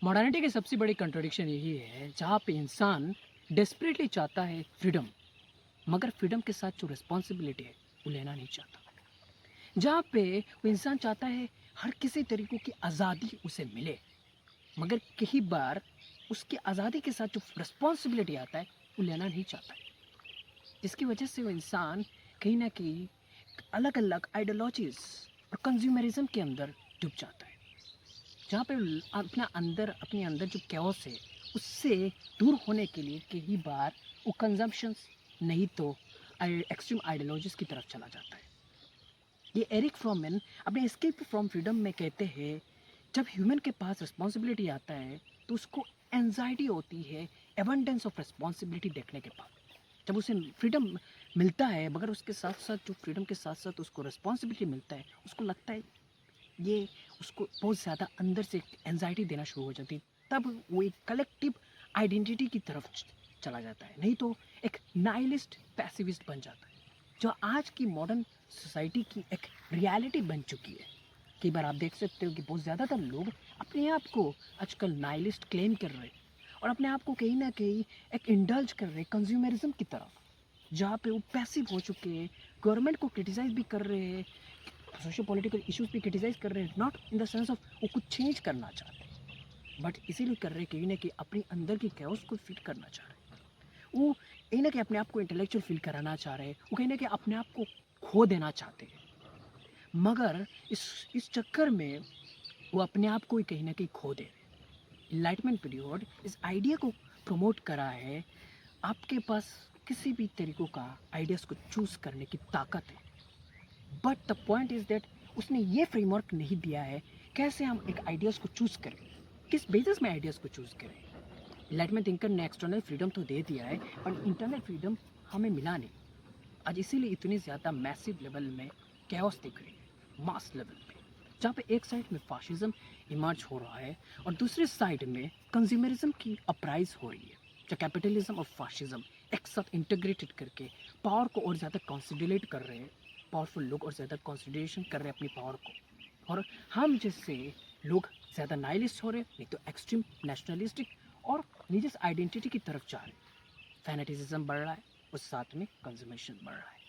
Modernity की सबसे बड़ी कंट्रोडिक्शन यही है जहाँ पे इंसान डेस्परेटली चाहता है फ्रीडम, मगर फ्रीडम के साथ जो रिस्पॉन्सिबिलिटी है वो लेना नहीं चाहता। जहाँ पे वो इंसान चाहता है हर किसी तरीक़ों की आज़ादी उसे मिले, मगर कई बार उसकी आज़ादी के साथ जो रिस्पॉन्सिबिलिटी आता है वो लेना नहीं चाहता है। जिसकी वजह से वो इंसान कहीं न कहीं अलग अलग आइडियोलॉजीज़ और कंज्यूमरिज्म के अंदर डूब जाता है। जहाँ पे अपना अंदर अपने अंदर जो कैओस है उससे दूर होने के लिए कई बार वो कंजम्पशंस नहीं तो एक्सट्रीम आइडियोलॉजीज़ की तरफ चला जाता है। ये एरिक फ्रॉमेन अपने एस्केप फ्रॉम फ्रीडम में कहते हैं, जब ह्यूमन के पास रिस्पॉन्सिबिलिटी आता है तो उसको एंजाइटी होती है एबंडेंस ऑफ रिस्पॉन्सिबिलिटी देखने के बाद। जब उसे फ्रीडम मिलता है मगर उसके साथ साथ जो फ्रीडम के साथ साथ उसको रिस्पॉन्सिबिलिटी मिलता है, उसको लगता है ये उसको बहुत ज़्यादा अंदर से एंजाइटी देना शुरू हो जाती है। तब वो एक कलेक्टिव आइडेंटिटी की तरफ चला जाता है, नहीं तो एक नाइलिस्ट पैसिविस्ट बन जाता है, जो आज की मॉडर्न सोसाइटी की एक रियलिटी बन चुकी है। कई बार आप देख सकते हो कि बहुत ज़्यादातर लोग अपने आप को आजकल नाइलिस्ट क्लेम कर रहे हैं और अपने आप को कहीं ना कहीं एक इंडल्ज कर रहे हैं कंज्यूमरिज्म की तरफ, जहाँ पे वो पैसिव हो चुके हैं, गवर्नमेंट को क्रिटिसाइज भी कर रहे हैं, सोशल पॉलिटिकल इश्यूज भी क्रिटिसाइज कर रहे हैं, not in the sense of वो कुछ चेंज करना चाहते हैं, बट इसीलिए कर रहे हैं कहीं ना कहीं अपने अंदर की कैओस को फिट करना चाह रहे हैं। वो कहीं ना कहीं अपने आप को इंटेलेक्चुअल फील कराना चाह रहे हैं, वो कहीं ना कहीं अपने आप को खो देना चाहते हैं, मगर इस चक्कर में वो अपने आप को ही कहीं ना कहीं खो दे रहे हैं। इनलाइटमेंट पीरियड इस आइडिया को प्रमोट करा है, आपके पास किसी भी तरीक़ों का आइडियाज़ को चूज़ करने की ताकत है, but the point is that उसने ये फ्रेमवर्क नहीं दिया है कैसे हम एक आइडियाज़ को चूज़ करें, किस बेसिस में आइडियाज़ को चूज़ करें। एनलाइटमेंट थिंकर ने एक्सटर्नल फ्रीडम तो दे दिया है पर इंटरनल फ्रीडम हमें मिला नहीं। आज इसीलिए इतनी ज़्यादा मैसिव लेवल में कैओस दिख रही है, मास लेवल पे, जहाँ पे एक साइड में फाशिज्म इमर्ज हो रहा है और दूसरी साइड में कंज्यूमरिज्म की अपराइज हो रही है, जो कैपिटलिज्म और फाशिज्म एक साथ इंटीग्रेटेड करके पावर को और ज़्यादा कंसिडरेट कर रहे हैं। पावरफुल लोग और ज़्यादा कंसिडरेशन कर रहे हैं अपनी पावर को, और हम जैसे लोग ज़्यादा नाइलिस्ट हो रहे हैं, नहीं तो एक्सट्रीम नेशनलिस्टिक और रिलीजियस आइडेंटिटी की तरफ जा रहे हैं। फैनेटिज्म बढ़ रहा है और साथ में कंज्यूमेशन बढ़ रहा है।